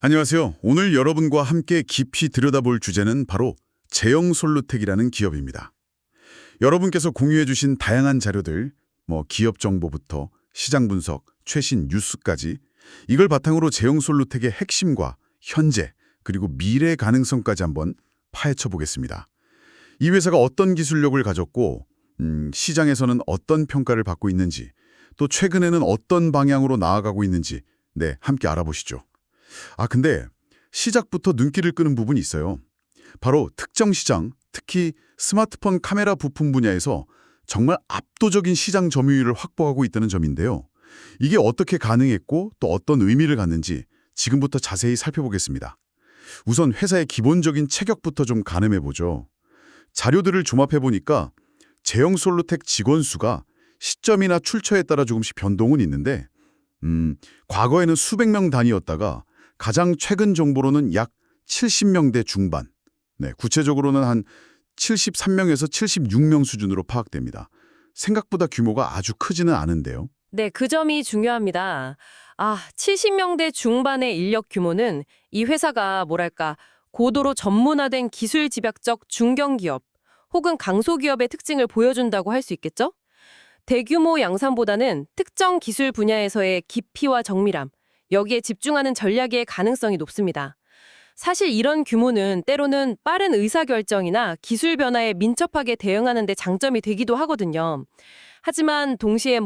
안녕하세요. 오늘 여러분과 함께 깊이 들여다볼 주제는 바로 제형솔루텍이라는 기업입니다. 여러분께서 공유해 주신 다양한 자료들, 기업 정보부터 시장 분석, 최신 뉴스까지 이걸 바탕으로 제형솔루텍의 핵심과 현재, 그리고 미래 가능성까지 한번 파헤쳐 보겠습니다. 이 회사가 어떤 기술력을 가졌고, 시장에서는 어떤 평가를 받고 있는지, 또 최근에는 어떤 방향으로 나아가고 있는지, 함께 알아보시죠. 근데 시작부터 눈길을 끄는 부분이 있어요. 바로 특정 시장, 특히 스마트폰 카메라 부품 분야에서 정말 압도적인 시장 점유율을 확보하고 있다는 점인데요. 이게 어떻게 가능했고 또 어떤 의미를 갖는지 지금부터 자세히 살펴보겠습니다. 우선 회사의 기본적인 체격부터 좀 가늠해보죠. 자료들을 종합해보니까 제형솔루텍 직원 수가 시점이나 출처에 따라 조금씩 변동은 있는데 과거에는 수백 명 단위였다가 가장 최근 정보로는 약 70명대 중반, 구체적으로는 한 73명에서 76명 수준으로 파악됩니다. 생각보다 규모가 아주 크지는 않은데요. 네, 그 점이 중요합니다. 70명대 중반의 인력 규모는 이 회사가 고도로 전문화된 기술 집약적 중견기업 혹은 강소기업의 특징을 보여준다고 할 수 있겠죠? 대규모 양산보다는 특정 기술 분야에서의 깊이와 정밀함, 여기에 집중하는 전략의 가능성이 높습니다. 사실 이런 규모는 때로는 빠른 의사결정이나 기술 변화에 민첩하게 대응하는 데 장점이 되기도 하거든요. 하지만 동시에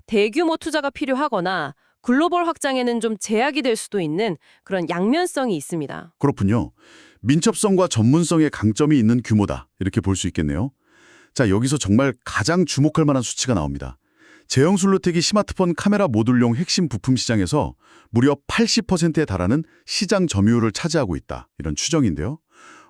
대규모 투자가 필요하거나 글로벌 확장에는 좀 제약이 될 수도 있는 그런 양면성이 있습니다. 그렇군요. 민첩성과 전문성의 강점이 있는 규모다, 이렇게 볼 수 있겠네요. 자, 여기서 정말 가장 주목할 만한 수치가 나옵니다. 제형솔루텍이 스마트폰 카메라 모듈용 핵심 부품 시장에서 무려 80%에 달하는 시장 점유율을 차지하고 있다, 이런 추정인데요.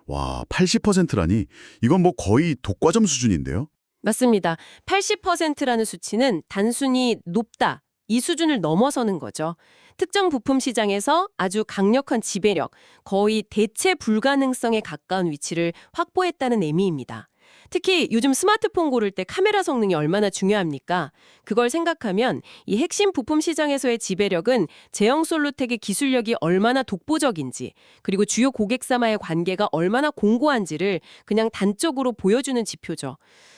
와, 80%라니 이건 거의 독과점 수준인데요. 맞습니다. 80%라는 수치는 단순히 높다, 이 수준을 넘어서는 거죠. 특정 부품 시장에서 아주 강력한 지배력, 거의 대체 불가능성에 가까운 위치를 확보했다는 의미입니다. 특히 요즘 스마트폰 고를 때 카메라 성능이 얼마나 중요합니까? 그걸 생각하면 이 핵심 부품 시장에서의 지배력은 제형솔루텍의 기술력이 얼마나 독보적인지, 그리고 주요 고객사와의 관계가 얼마나 공고한지를 그냥 단적으로 보여주는 지표죠.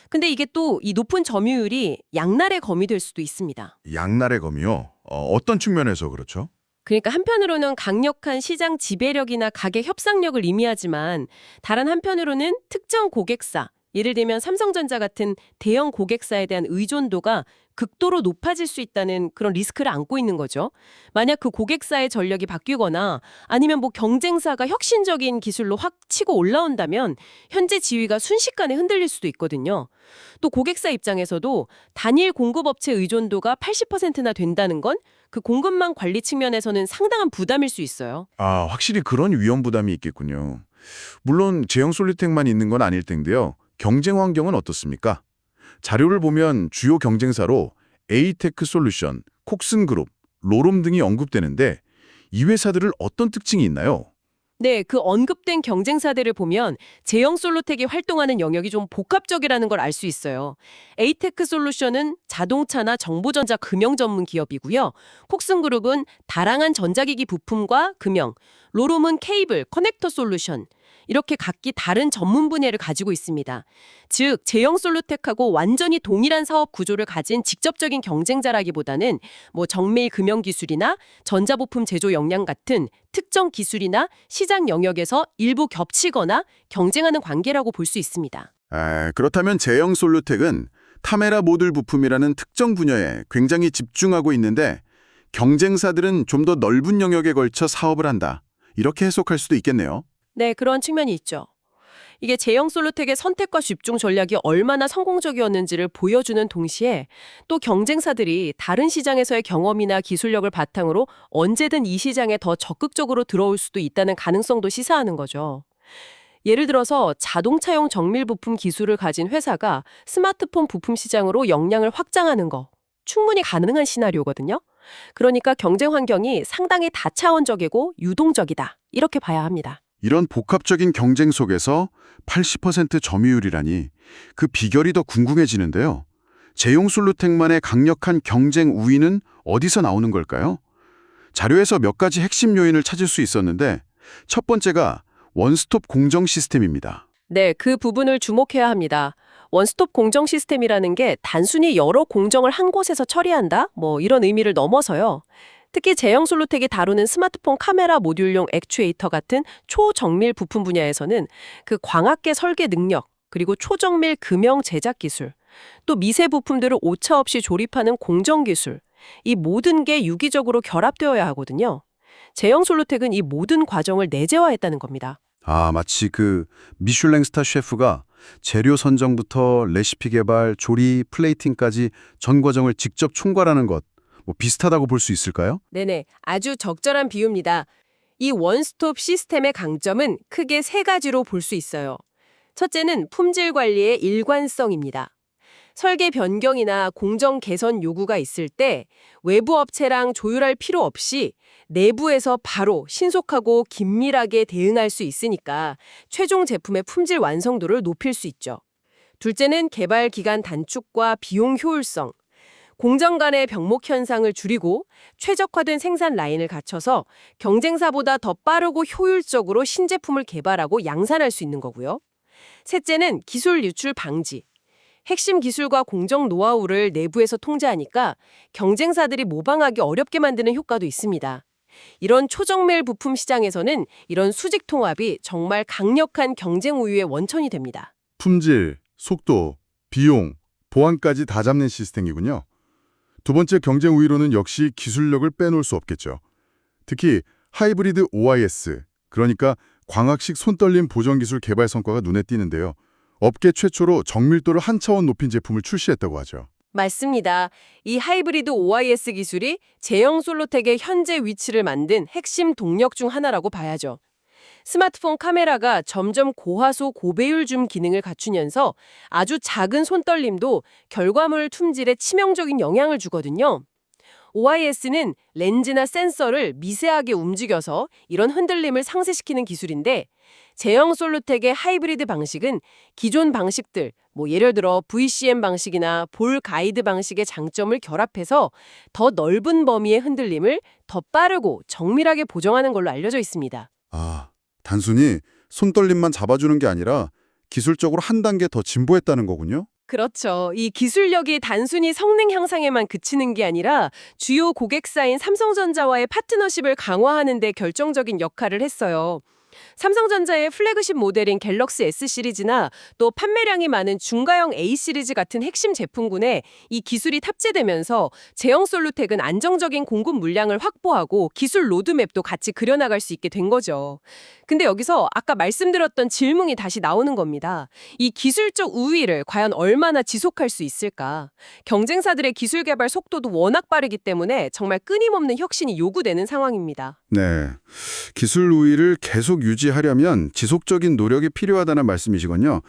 근데 이게 또 이 높은 점유율이 양날의 검이 될 수도 있습니다. 양날의 검이요? 어떤 측면에서 그렇죠? 그러니까 한편으로는 강력한 시장 지배력이나 가격 협상력을 의미하지만 다른 한편으로는 특정 고객사, 예를 들면 삼성전자 같은 대형 고객사에 대한 의존도가 극도로 높아질 수 있다는 그런 리스크를 안고 있는 거죠. 만약 그 고객사의 전력이 바뀌거나 아니면 경쟁사가 혁신적인 기술로 확 치고 올라온다면 현재 지위가 순식간에 흔들릴 수도 있거든요. 또 고객사 입장에서도 단일 공급업체 의존도가 80%나 된다는 건 그 공급망 관리 측면에서는 상당한 부담일 수 있어요. 확실히 그런 위험 부담이 있겠군요. 물론 제형솔루텍만 있는 건 아닐 텐데요. 경쟁 환경은 어떻습니까? 자료를 보면 주요 경쟁사로 에이테크솔루션, 콕슨그룹, 로롬 등이 언급되는데 이 회사들은 어떤 특징이 있나요? 네, 그 언급된 경쟁사들을 보면 제형솔루텍이 활동하는 영역이 좀 복합적이라는 걸 알 수 있어요. 에이테크 솔루션은 자동차나 정보전자 금형 전문 기업이고요. 콕슨그룹은 다양한 전자기기 부품과 금형, 로롬은 케이블, 커넥터 솔루션, 이렇게 각기 다른 전문 분야를 가지고 있습니다. 즉, 제형솔루텍하고 완전히 동일한 사업 구조를 가진 직접적인 경쟁자라기보다는 정밀 금형 기술이나 전자부품 제조 역량 같은 특정 기술이나 시장 영역에서 일부 겹치거나 경쟁하는 관계라고 볼 수 있습니다. 그렇다면 제형솔루텍은 카메라 모듈 부품이라는 특정 분야에 굉장히 집중하고 있는데 경쟁사들은 좀 더 넓은 영역에 걸쳐 사업을 한다, 이렇게 해석할 수도 있겠네요. 네, 그런 측면이 있죠. 이게 제형솔루텍의 선택과 집중 전략이 얼마나 성공적이었는지를 보여주는 동시에 또 경쟁사들이 다른 시장에서의 경험이나 기술력을 바탕으로 언제든 이 시장에 더 적극적으로 들어올 수도 있다는 가능성도 시사하는 거죠. 예를 들어서 자동차용 정밀 부품 기술을 가진 회사가 스마트폰 부품 시장으로 역량을 확장하는 거 충분히 가능한 시나리오거든요. 그러니까 경쟁 환경이 상당히 다차원적이고 유동적이다, 이렇게 봐야 합니다. 이런 복합적인 경쟁 속에서 80% 점유율이라니 그 비결이 더 궁금해지는데요. 제형솔루텍만의 강력한 경쟁 우위는 어디서 나오는 걸까요? 자료에서 몇 가지 핵심 요인을 찾을 수 있었는데 첫 번째가 원스톱 공정 시스템입니다. 네, 그 부분을 주목해야 합니다. 원스톱 공정 시스템이라는 게 단순히 여러 공정을 한 곳에서 처리한다? 뭐 이런 의미를 넘어서요. 특히 제형 솔루텍이 다루는 스마트폰 카메라 모듈용 액추에이터 같은 초정밀 부품 분야에서는 그 광학계 설계 능력, 그리고 초정밀 금형 제작 기술, 또 미세 부품들을 오차 없이 조립하는 공정 기술, 이 모든 게 유기적으로 결합되어야 하거든요. 제형 솔루텍은 이 모든 과정을 내재화했다는 겁니다. 아, 마치 그 미슐랭 스타 셰프가 재료 선정부터 레시피 개발, 조리, 플레이팅까지 전 과정을 직접 총괄하는 것, 뭐 비슷하다고 볼 수 있을까요? 네네, 아주 적절한 비유입니다. 이 원스톱 시스템의 강점은 크게 세 가지로 볼 수 있어요. 첫째는 품질 관리의 일관성입니다. 설계 변경이나 공정 개선 요구가 있을 때 외부 업체랑 조율할 필요 없이 내부에서 바로 신속하고 긴밀하게 대응할 수 있으니까 최종 제품의 품질 완성도를 높일 수 있죠. 둘째는 개발 기간 단축과 비용 효율성. 공정 간의 병목 현상을 줄이고 최적화된 생산 라인을 갖춰서 경쟁사보다 더 빠르고 효율적으로 신제품을 개발하고 양산할 수 있는 거고요. 셋째는 기술 유출 방지. 핵심 기술과 공정 노하우를 내부에서 통제하니까 경쟁사들이 모방하기 어렵게 만드는 효과도 있습니다. 이런 초정밀 부품 시장에서는 이런 수직 통합이 정말 강력한 경쟁 우위의 원천이 됩니다. 품질, 속도, 비용, 보안까지 다 잡는 시스템이군요. 두 번째 경쟁 우위로는 역시 기술력을 빼놓을 수 없겠죠. 특히 하이브리드 OIS, 그러니까 광학식 손떨림 보정 기술 개발 성과가 눈에 띄는데요. 업계 최초로 정밀도를 한 차원 높인 제품을 출시했다고 하죠. 맞습니다. 이 하이브리드 OIS 기술이 제형 솔루텍의 현재 위치를 만든 핵심 동력 중 하나라고 봐야죠. 스마트폰 카메라가 점점 고화소 고배율 줌 기능을 갖추면서 아주 작은 손떨림도 결과물 품질에 치명적인 영향을 주거든요. OIS는 렌즈나 센서를 미세하게 움직여서 이런 흔들림을 상쇄시키는 기술인데 제형 솔루텍의 하이브리드 방식은 기존 방식들, 뭐 예를 들어 VCM 방식이나 볼 가이드 방식의 장점을 결합해서 더 넓은 범위의 흔들림을 더 빠르고 정밀하게 보정하는 걸로 알려져 있습니다. 아, 단순히 손떨림만 잡아주는 게 아니라 기술적으로 한 단계 더 진보했다는 거군요. 그렇죠. 이 기술력이 단순히 성능 향상에만 그치는 게 아니라 주요 고객사인 삼성전자와의 파트너십을 강화하는 데 결정적인 역할을 했어요. 삼성전자의 플래그십 모델인 갤럭시 S 시리즈나 또 판매량이 많은 중가형 A 시리즈 같은 핵심 제품군에 이 기술이 탑재되면서 제형 솔루텍은 안정적인 공급 물량을 확보하고 기술 로드맵도 같이 그려나갈 수 있게 된 거죠. 근데 여기서 아까 말씀드렸던 질문이 다시 나오는 겁니다. 이 기술적 우위를 과연 얼마나 지속할 수 있을까? 경쟁사들의 기술 개발 속도도 워낙 빠르기 때문에 정말 끊임없는 혁신이 요구되는 상황입니다. 네. 기술 우위를 계속 유지하려면 지속적인 노력이 필요하다는 말씀이시군요.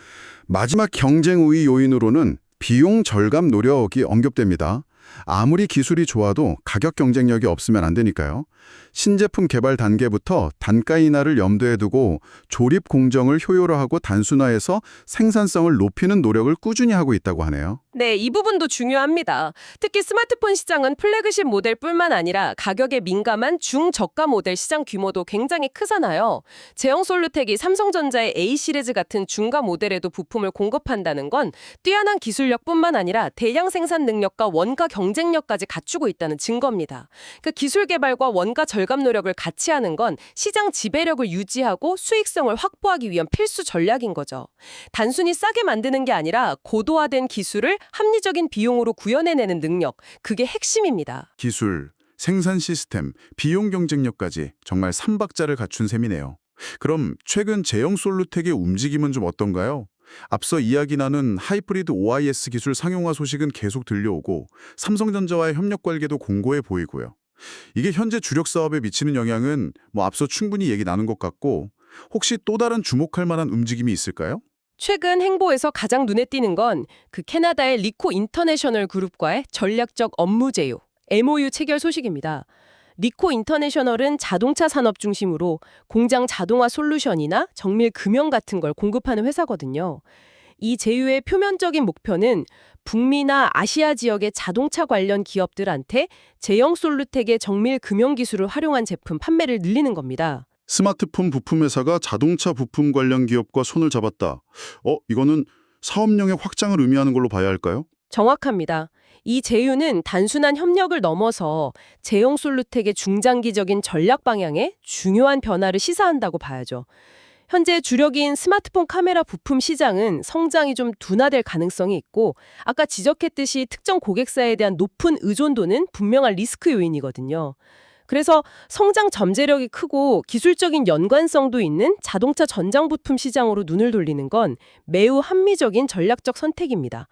마지막 경쟁 우위 요인으로는 비용 절감 노력이 언급됩니다. 아무리 기술이 좋아도 가격 경쟁력이 없으면 안 되니까요. 신제품 개발 단계부터 단가 인하를 염두에 두고 조립 공정을 효율화하고 단순화해서 생산성을 높이는 노력을 꾸준히 하고 있다고 하네요. 네, 이 부분도 중요합니다. 특히 스마트폰 시장은 플래그십 모델뿐만 아니라 가격에 민감한 중저가 모델 시장 규모도 굉장히 크잖아요. 제형 솔루텍이 삼성전자의 A 시리즈 같은 중가 모델에도 부품을 공급한다는 건 뛰어난 기술력뿐만 아니라 대량 생산 능력과 원가 경쟁력까지 갖추고 있다는 증거입니다. 그 기술 개발과 원가 절감 노력을 같이 하는 건 시장 지배력을 유지하고 수익성을 확보하기 위한 필수 전략인 거죠. 단순히 싸게 만드는 게 아니라 고도화된 기술을 합리적인 비용으로 구현해내는 능력, 그게 핵심입니다. 기술, 생산 시스템, 비용 경쟁력까지 정말 삼박자를 갖춘 셈이네요. 그럼 최근 제형 솔루텍의 움직임은 좀 어떤가요? 앞서 이야기 나눈 하이브리드 OIS 기술 상용화 소식은 계속 들려오고 삼성전자와의 협력 관계도 공고해 보이고요. 이게 현재 주력 사업에 미치는 영향은 앞서 충분히 얘기 나눈 것 같고 혹시 또 다른 주목할 만한 움직임이 있을까요? 최근 행보에서 가장 눈에 띄는 건 그 캐나다의 리코 인터내셔널 그룹과의 전략적 업무 제휴, MOU 체결 소식입니다. 리코 인터내셔널은 자동차 산업 중심으로 공장 자동화 솔루션이나 정밀 금형 같은 걸 공급하는 회사거든요. 이 제휴의 표면적인 목표는 북미나 아시아 지역의 자동차 관련 기업들한테 제형 솔루텍의 정밀 금형 기술을 활용한 제품 판매를 늘리는 겁니다. 스마트폰 부품 회사가 자동차 부품 관련 기업과 손을 잡았다. 이거는 사업 영역 확장을 의미하는 걸로 봐야 할까요? 정확합니다. 이 제휴는 단순한 협력을 넘어서 제형 솔루텍의 중장기적인 전략 방향에 중요한 변화를 시사한다고 봐야죠. 현재 주력인 스마트폰 카메라 부품 시장은 성장이 좀 둔화될 가능성이 있고 아까 지적했듯이 특정 고객사에 대한 높은 의존도는 분명한 리스크 요인이거든요. 그래서 성장 잠재력이 크고 기술적인 연관성도 있는 자동차 전장 부품 시장으로 눈을 돌리는 건 매우 합리적인 전략적 선택입니다.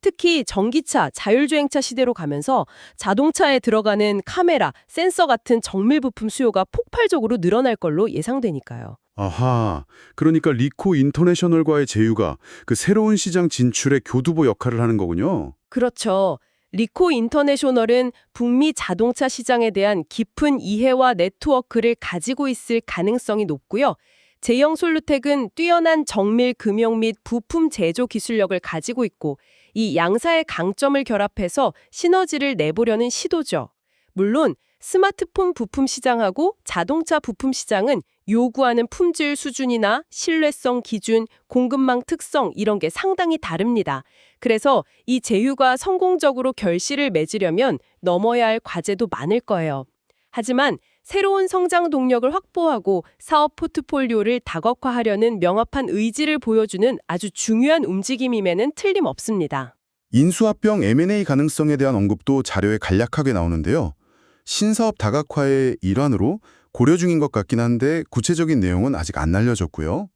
특히 전기차, 자율주행차 시대로 가면서 자동차에 들어가는 카메라, 센서 같은 정밀 부품 수요가 폭발적으로 늘어날 걸로 예상되니까요. 아하, 그러니까 리코 인터내셔널과의 제휴가 그 새로운 시장 진출의 교두보 역할을 하는 거군요. 그렇죠. 리코 인터내셔널은 북미 자동차 시장에 대한 깊은 이해와 네트워크를 가지고 있을 가능성이 높고요. 제형 솔루텍은 뛰어난 정밀 금형 및 부품 제조 기술력을 가지고 있고 이 양사의 강점을 결합해서 시너지를 내보려는 시도죠. 물론 스마트폰 부품 시장하고 자동차 부품 시장은 요구하는 품질 수준이나 신뢰성 기준, 공급망 특성 이런 게 상당히 다릅니다. 그래서 이 제휴가 성공적으로 결실을 맺으려면 넘어야 할 과제도 많을 거예요. 하지만 새로운 성장 동력을 확보하고 사업 포트폴리오를 다각화하려는 명확한 의지를 보여주는 아주 중요한 움직임임에는 틀림없습니다. 인수합병 M&A 가능성에 대한 언급도 자료에 간략하게 나오는데요. 신사업 다각화의 일환으로 고려 중인 것 같긴 한데 구체적인 내용은 아직 안 알려졌고요.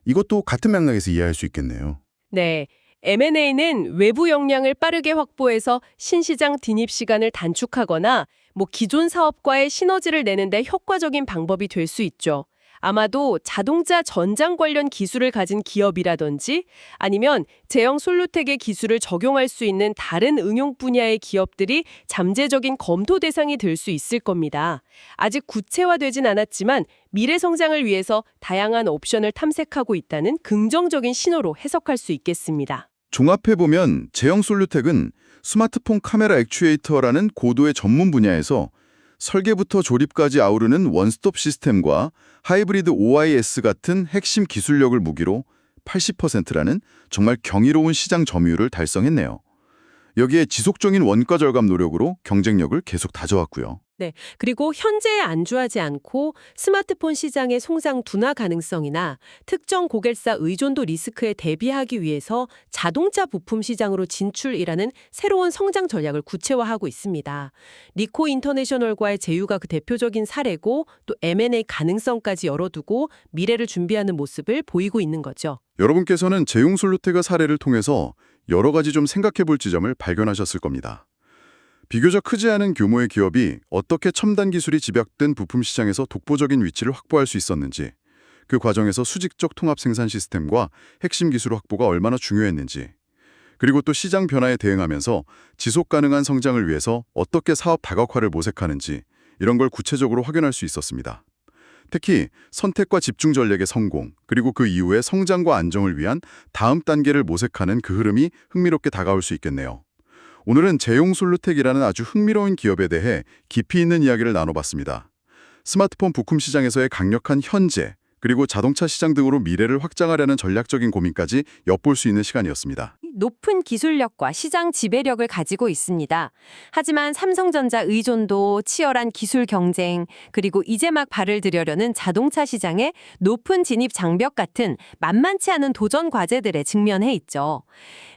이것도 같은 맥락에서 이해할 수 있겠네요. 네. M&A는 외부 역량을 빠르게 확보해서 신시장 진입 시간을 단축하거나 기존 사업과의 시너지를 내는데 효과적인 방법이 될 수 있죠. 아마도 자동차 전장 관련 기술을 가진 기업이라든지 아니면 제형 솔루텍의 기술을 적용할 수 있는 다른 응용 분야의 기업들이 잠재적인 검토 대상이 될 수 있을 겁니다. 아직 구체화되진 않았지만 미래 성장을 위해서 다양한 옵션을 탐색하고 있다는 긍정적인 신호로 해석할 수 있겠습니다. 종합해보면 제형 솔루텍은 스마트폰 카메라 액추에이터라는 고도의 전문 분야에서 설계부터 조립까지 아우르는 원스톱 시스템과 하이브리드 OIS 같은 핵심 기술력을 무기로 80%라는 정말 경이로운 시장 점유율을 달성했네요. 여기에 지속적인 원가 절감 노력으로 경쟁력을 계속 다져왔고요. 네, 그리고 현재에 안주하지 않고 스마트폰 시장의 성장 둔화 가능성이나 특정 고객사 의존도 리스크에 대비하기 위해서 자동차 부품 시장으로 진출이라는 새로운 성장 전략을 구체화하고 있습니다. 리코 인터내셔널과의 제휴가 그 대표적인 사례고 또 M&A 가능성까지 열어두고 미래를 준비하는 모습을 보이고 있는 거죠. 여러분께서는 제용 솔루텍의 사례를 통해서 여러 가지 좀 생각해 볼 지점을 발견하셨을 겁니다. 비교적 크지 않은 규모의 기업이 어떻게 첨단 기술이 집약된 부품 시장에서 독보적인 위치를 확보할 수 있었는지, 그 과정에서 수직적 통합 생산 시스템과 핵심 기술 확보가 얼마나 중요했는지, 그리고 또 시장 변화에 대응하면서 지속 가능한 성장을 위해서 어떻게 사업 다각화를 모색하는지 이런 걸 구체적으로 확인할 수 있었습니다. 특히 선택과 집중 전략의 성공, 그리고 그 이후의 성장과 안정을 위한 다음 단계를 모색하는 그 흐름이 흥미롭게 다가올 수 있겠네요. 오늘은 제용 솔루텍이라는 아주 흥미로운 기업에 대해 깊이 있는 이야기를 나눠봤습니다. 스마트폰 부품 시장에서의 강력한 현재, 그리고 자동차 시장 등으로 미래를 확장하려는 전략적인 고민까지 엿볼 수 있는 시간이었습니다. 높은 기술력과 시장 지배력을 가지고 있습니다. 하지만 삼성전자 의존도, 치열한 기술 경쟁, 그리고 이제 막 발을 들여려는 자동차 시장의 높은 진입 장벽 같은 만만치 않은 도전 과제들에 직면해 있죠.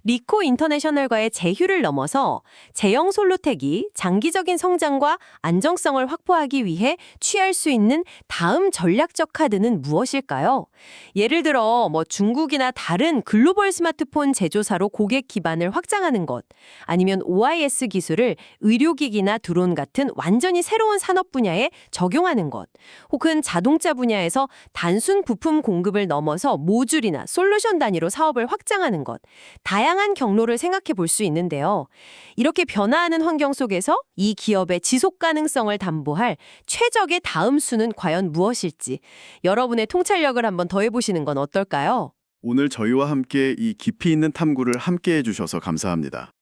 리코 인터내셔널과의 제휴를 넘어서 제형 솔루텍이 장기적인 성장과 안정성을 확보하기 위해 취할 수 있는 다음 전략적 카드는 무엇일까요? 예를 들어 중국이나 다른 글로벌 스마트폰 제조사로 고객 기반을 확장하는 것, 아니면 OIS 기술을 의료기기나 드론 같은 완전히 새로운 산업 분야에 적용하는 것, 혹은 자동차 분야에서 단순 부품 공급을 넘어서 모듈이나 솔루션 단위로 사업을 확장하는 것, 다양한 경로를 생각해 볼 수 있는데요. 이렇게 변화하는 환경 속에서 이 기업의 지속 가능성을 담보할 최적의 다음 수는 과연 무엇일지 여러분의 통찰력을 한번 더해보시는 건 어떨까요? 오늘 저희와 함께 이 깊이 있는 탐구를 함께 해주셔서 감사합니다.